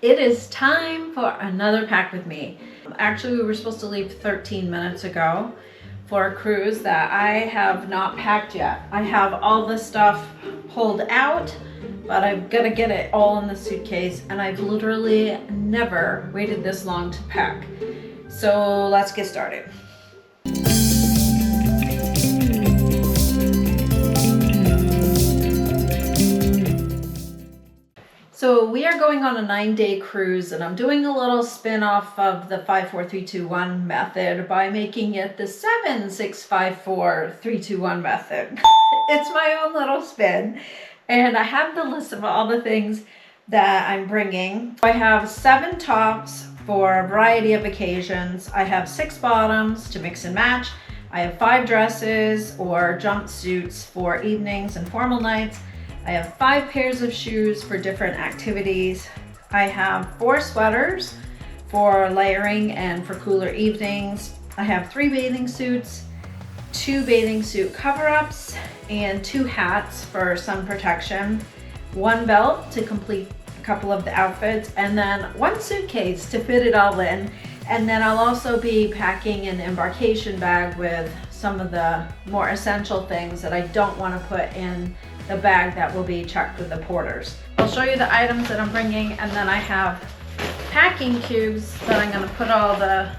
It is time for another pack with me. Actually, we were supposed to leave 13 minutes ago for a cruise that I have not packed yet. I have all the stuff pulled out, but I've got to get it all in the suitcase, and I've literally never waited this long to pack. So let's get started. So we are going on a 9-day cruise, and I'm doing a little spin-off of the 5-4-3-2-1 method by making it the 7-6-5-4-3-2-1 method. It's my own little spin, and I have the list of all the things that I'm bringing. I have 7 tops for a variety of occasions. I have 6 bottoms to mix and match. I have 5 dresses or jumpsuits for evenings and formal nights. I have 5 pairs of shoes for different activities. I have 4 sweaters for layering and for cooler evenings. I have 3 bathing suits, 2 bathing suit cover-ups, and 2 hats for sun protection, 1 belt to complete a couple of the outfits, and then 1 suitcase to fit it all in. And then I'll also be packing an Embarkation bag with some of the more essential things that I don't want to put in the bag that will be checked with the porters. I'll show you the items that I'm bringing, and then I have packing cubes that I'm going to put all the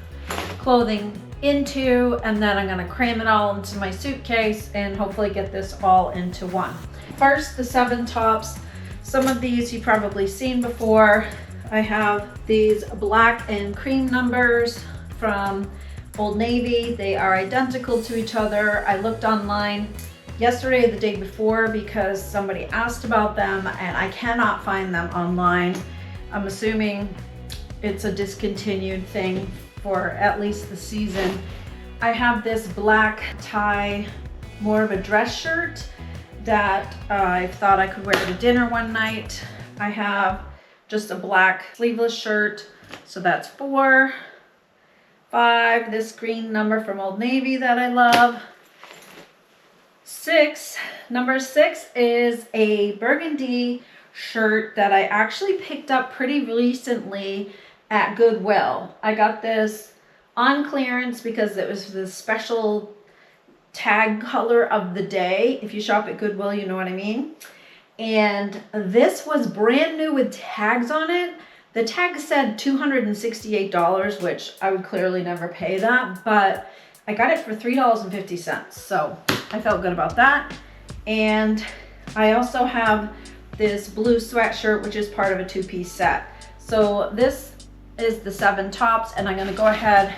clothing into, and then I'm going to cram it all into my suitcase and hopefully get this all into one. First, the 7 tops. Some of these you've probably seen before. I have these black and cream numbers from Old Navy. They are identical to each other. I looked online yesterday or the day before because somebody asked about them, and I cannot find them online. I'm assuming it's a discontinued thing for at least the season. I have this black tie, more of a dress shirt that I thought I could wear to dinner one night. I have just a black sleeveless shirt, so that's 4. 5, this green number from Old Navy that I love. 6, number 6 is a burgundy shirt that I actually picked up pretty recently at Goodwill. I got this on clearance because it was the special tag color of the day. If you shop at Goodwill, you know what I mean. And this was brand new with tags on it. The tag said $268, which I would clearly never pay that, but I got it for $3.50, so I felt good about that. And I also have this blue sweatshirt, which is part of a 2-piece set. So this is the 7 tops, and I'm gonna go ahead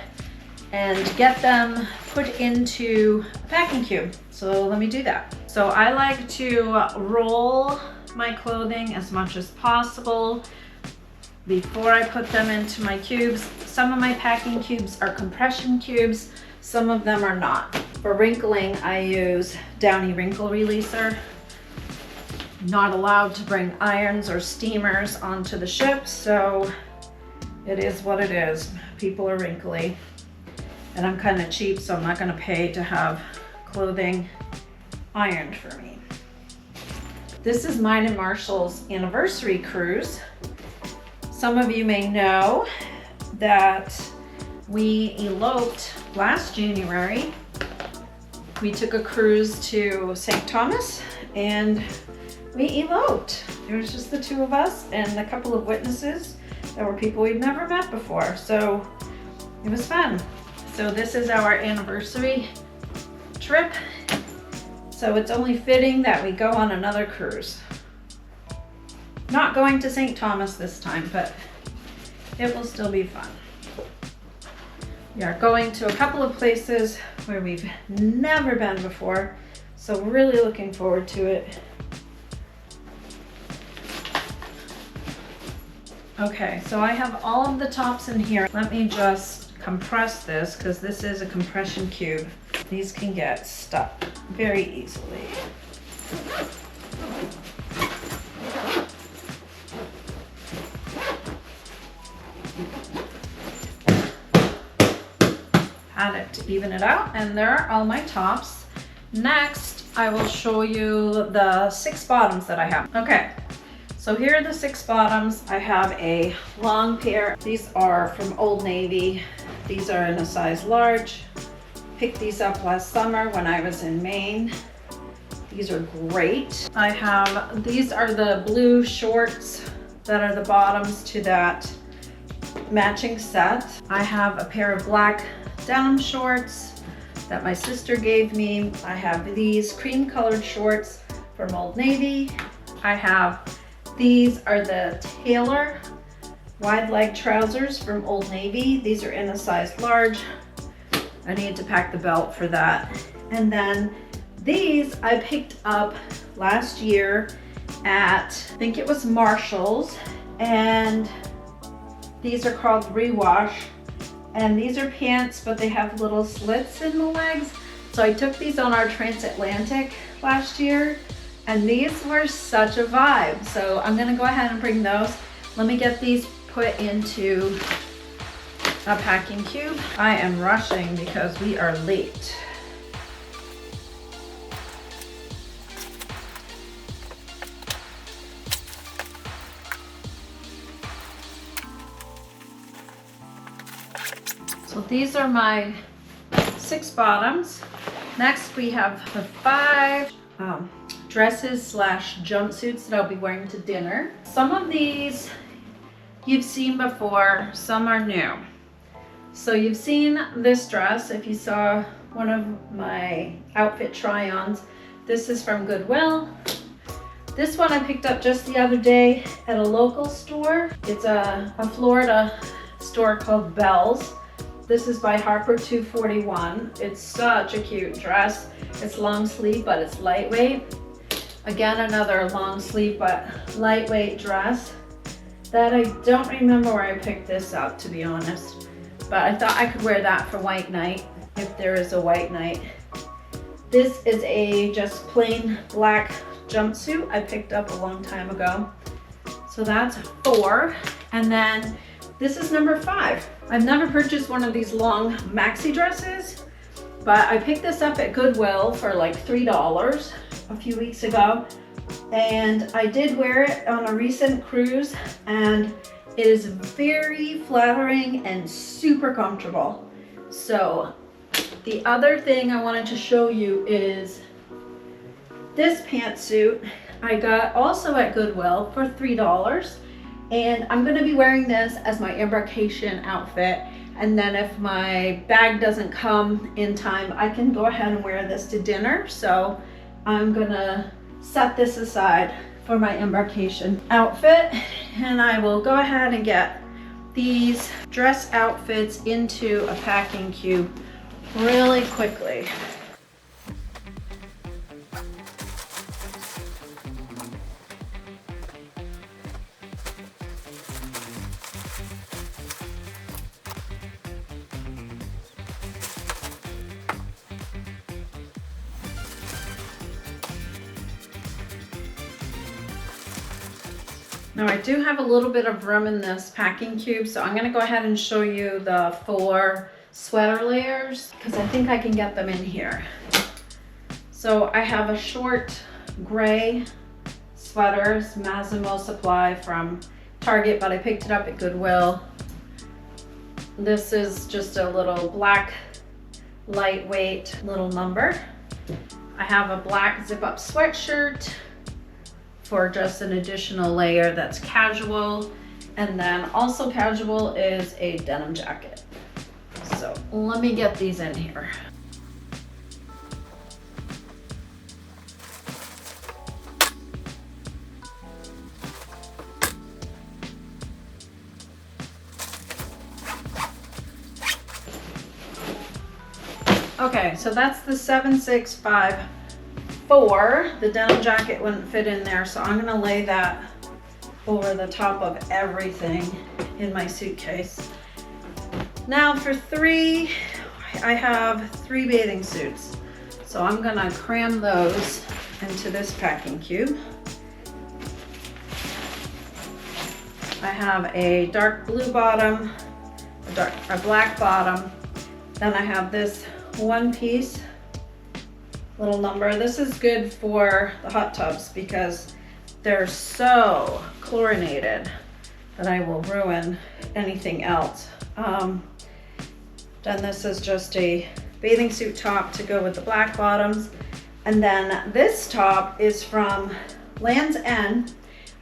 and get them put into a packing cube. So let me do that. So I like to roll my clothing as much as possible before I put them into my cubes. Some of my packing cubes are compression cubes, some of them are not. For wrinkling, I use Downy Wrinkle Releaser. Not allowed to bring irons or steamers onto the ship, so it is what it is. People are wrinkly, and I'm kind of cheap, so I'm not going to pay to have clothing ironed for me. This is mine and Marshall's anniversary cruise. Some of you may know that we eloped last January. We took a cruise to St. Thomas and we eloped. It was just the 2 of us and a couple of witnesses that were people we'd never met before. So it was fun. So this is our anniversary trip. So it's only fitting that we go on another cruise. Not going to St. Thomas this time, but it will still be fun. We are going to a couple of places where we've never been before, so we're really looking forward to it. Okay, so I have all of the tops in here. Let me just compress this because this is a compression cube. These can get stuck very easily. Add it to even it out, and there are all my tops. Next, I will show you the 6 bottoms that I have. Okay, So here are the 6 bottoms. I have a long pair. These are from Old Navy. These are in a size large. Picked these up last summer when I was in Maine. These are great. These are the blue shorts that are the bottoms to that matching set. I have a pair of black denim shorts that my sister gave me. I have these cream colored shorts from Old Navy. These are the Taylor wide leg trousers from Old Navy. These are in a size large. I need to pack the belt for that. And then these I picked up last year at, I think it was Marshall's, and these are called Rewash. And these are pants, but they have little slits in the legs. So I took these on our transatlantic last year, and these were such a vibe. So I'm gonna go ahead and bring those. Let me get these put into a packing cube. I am rushing because we are late. So these are my 6 bottoms. Next we have the 5 dresses slash jumpsuits that I'll be wearing to dinner. Some of these you've seen before, some are new. So you've seen this dress if you saw one of my outfit try-ons. This is from Goodwill. This one I picked up just the other day at a local store. It's a Florida store called Belle's. This is by Harper 241. It's such a cute dress. It's long sleeve, but it's lightweight. Again, another long sleeve, but lightweight dress that I don't remember where I picked this up, to be honest. But I thought I could wear that for white night, if there is a white night. This is a just plain black jumpsuit I picked up a long time ago. So that's 4. And then this is number 5. I've never purchased one of these long maxi dresses, but I picked this up at Goodwill for like $3 a few weeks ago. And I did wear it on a recent cruise, and it is very flattering and super comfortable. So the other thing I wanted to show you is this pantsuit I got also at Goodwill for $3. And I'm gonna be wearing this as my Embarkation outfit. And then if my bag doesn't come in time, I can go ahead and wear this to dinner. So I'm gonna set this aside for my Embarkation outfit. And I will go ahead and get these dress outfits into a packing cube really quickly. Now I do have a little bit of room in this packing cube, so I'm gonna go ahead and show you the 4 sweater layers because I think I can get them in here. So I have a short gray sweater, Massimo Supply from Target, but I picked it up at Goodwill. This is just a little black, lightweight little number. I have a black zip-up sweatshirt for just an additional layer that's casual. And then also casual is a denim jacket. So let me get these in here. Okay, so that's the 7654. The denim jacket wouldn't fit in there, so I'm gonna lay that over the top of everything in my suitcase. Now for 3, I have 3 bathing suits. So I'm gonna cram those into this packing cube. I have a dark blue bottom, a black bottom. Then I have this one piece little number. This is good for the hot tubs because they're so chlorinated that I will ruin anything else. Then this is just a bathing suit top to go with the black bottoms. And then this top is from Land's End.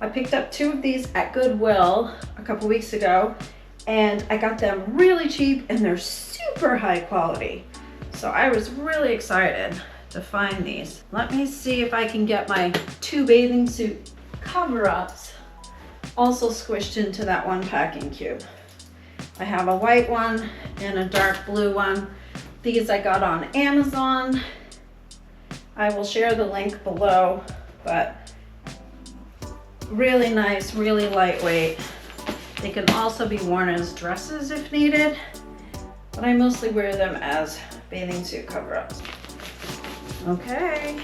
I picked up 2 of these at Goodwill a couple weeks ago, and I got them really cheap and they're super high quality. So I was really excited to find these. Let me see if I can get my 2 bathing suit cover-ups also squished into that one packing cube. I have a white one and a dark blue one. These I got on Amazon. I will share the link below, but really nice, really lightweight. They can also be worn as dresses if needed, but I mostly wear them as bathing suit cover-ups. Okay,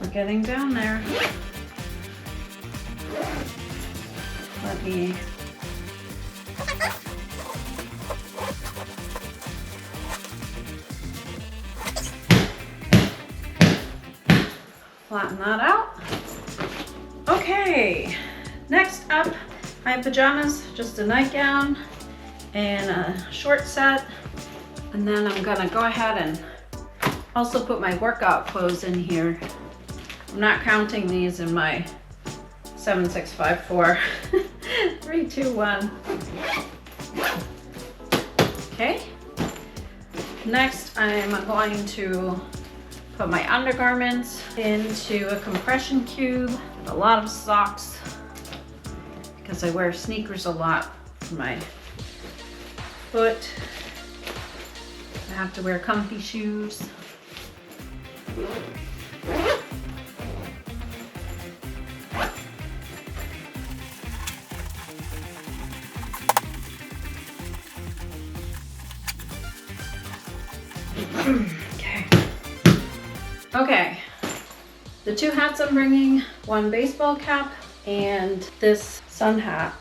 we're getting down there. Let me flatten that out. Okay, next up, I have pajamas, just a nightgown and a short set. And then I'm gonna go ahead and also put my workout clothes in here. I'm not counting these in my 7654. 3, 2, 1. Okay. Next, I'm going to put my undergarments into a compression cube, a lot of socks, because I wear sneakers a lot for my foot. I have to wear comfy shoes. Okay, the 2 hats I'm bringing, one baseball cap and this sun hat,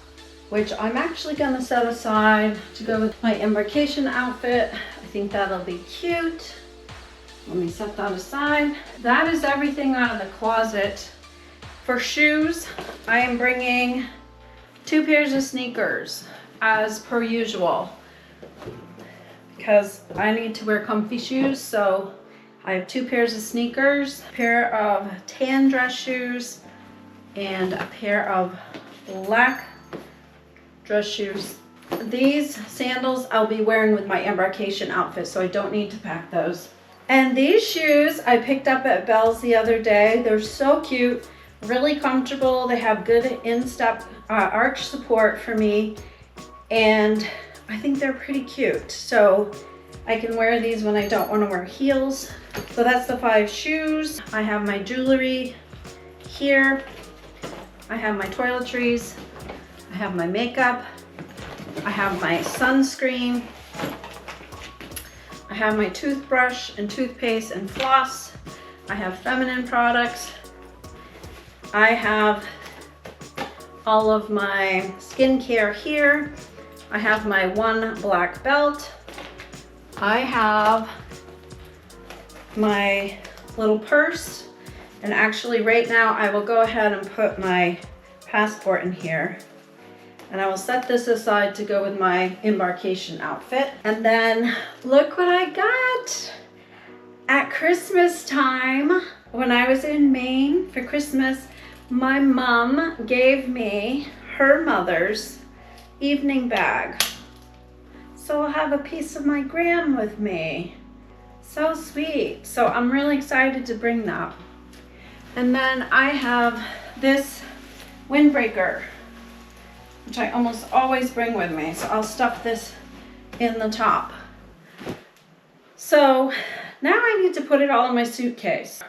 which I'm actually gonna set aside to go with my Embarkation outfit. I think that'll be cute. Let me set that aside. That is everything out of the closet. For shoes, I am bringing 2 pairs of sneakers as per usual, because I need to wear comfy shoes. So I have 2 pairs of sneakers, a pair of tan dress shoes, and a pair of black dress shoes. These sandals I'll be wearing with my Embarkation outfit, so I don't need to pack those. And these shoes I picked up at Bell's the other day. They're so cute, really comfortable. They have good instep arch support for me, and I think they're pretty cute. So I can wear these when I don't want to wear heels. So that's the 5 shoes. I have my jewelry here. I have my toiletries. I have my makeup. I have my sunscreen. I have my toothbrush and toothpaste and floss. I have feminine products. I have all of my skincare here. I have my 1 black belt. I have my little purse, and actually right now I will go ahead and put my passport in here, and I will set this aside to go with my Embarkation outfit. And then look what I got at Christmas time. When I was in Maine for Christmas, my mom gave me her mother's evening bag. So I'll have a piece of my gram with me. So sweet. So I'm really excited to bring that. And then I have this windbreaker, which I almost always bring with me. So I'll stuff this in the top. So now I need to put it all in my suitcase.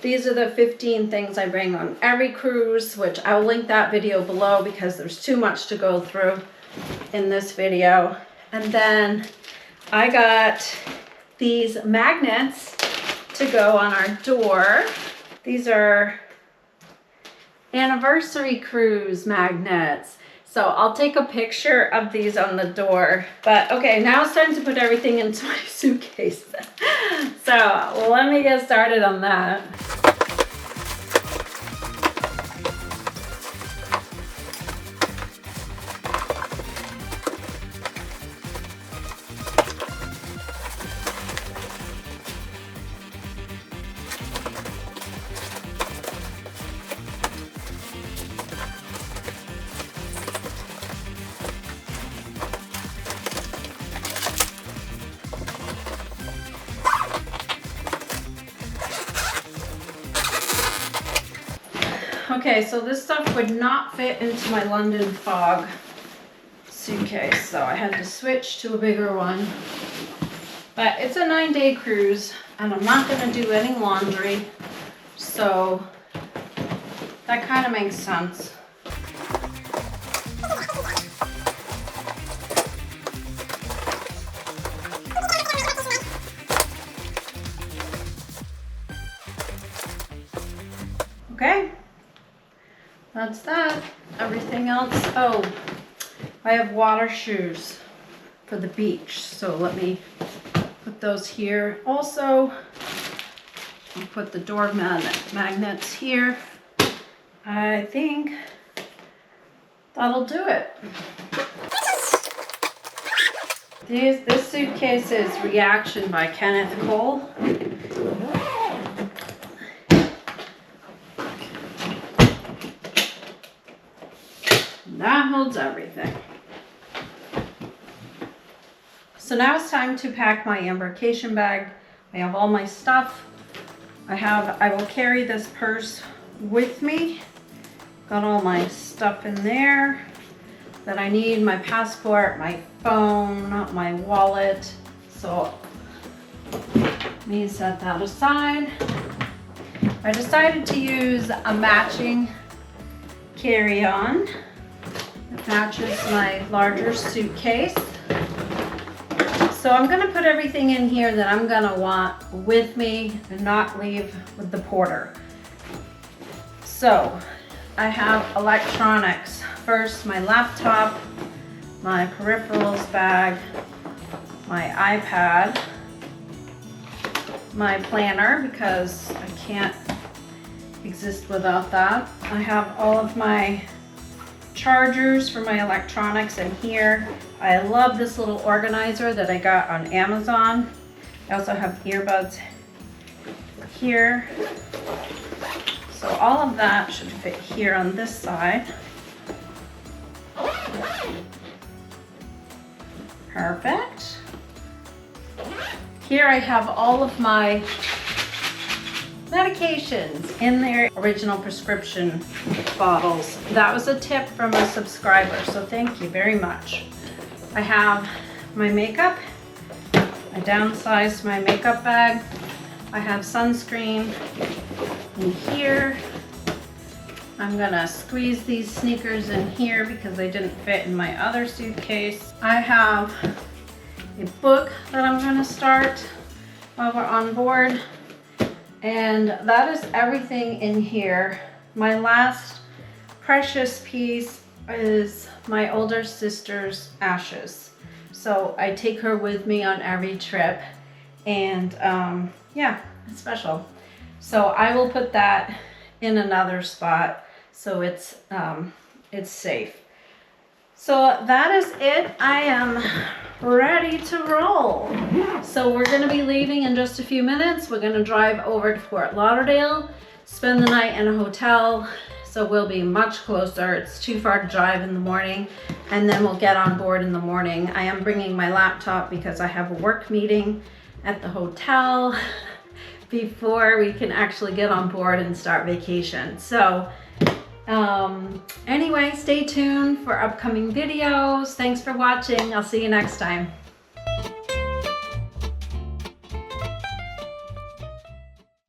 These are the 15 things I bring on every cruise, which I'll link that video below because there's too much to go through in this video. And then I got these magnets to go on our door. These are anniversary cruise magnets. So I'll take a picture of these on the door. But okay, now it's time to put everything into my suitcase. So let me get started on that. Okay, so this stuff would not fit into my London Fog suitcase, so I had to switch to a bigger one. But it's a 9-day cruise, and I'm not going to do any laundry, so that kind of makes sense. Okay, that's that. Everything else, oh, I have water shoes for the beach, so let me put those here. Also, I'll put the door magnets here. I think that'll do it. This suitcase is Reaction by Kenneth Cole. That holds everything. So now it's time to pack my embarkation bag. I have all my stuff. I will carry this purse with me. Got all my stuff in there that I need, my passport, my phone, my wallet. So let me set that aside. I decided to use a matching carry-on. It matches my larger suitcase. So I'm gonna put everything in here that I'm gonna want with me and not leave with the porter. So I have electronics. First, my laptop, my peripherals bag, my iPad, my planner, because I can't exist without that. I have all of my chargers for my electronics in here. I love this little organizer that I got on Amazon. I also have earbuds here. So all of that should fit here on this side. Perfect. Here I have all of my medications in their original prescription bottles. That was a tip from a subscriber, so thank you very much. I have my makeup. I downsized my makeup bag. I have sunscreen in here. I'm gonna squeeze these sneakers in here because they didn't fit in my other suitcase. I have a book that I'm gonna start while we're on board. And that is everything in here. My last precious piece is my older sister's ashes. So I take her with me on every trip, and yeah, it's special. So I will put that in another spot so it's safe. So that is it. I am ready to roll. So we're going to be leaving in just a few minutes. We're going to drive over to Fort Lauderdale, spend the night in a hotel. So we'll be much closer. It's too far to drive in the morning, and then we'll get on board in the morning. I am bringing my laptop because I have a work meeting at the hotel before we can actually get on board and start vacation. So anyway, stay tuned for upcoming videos. Thanks for watching. I'll see you next time.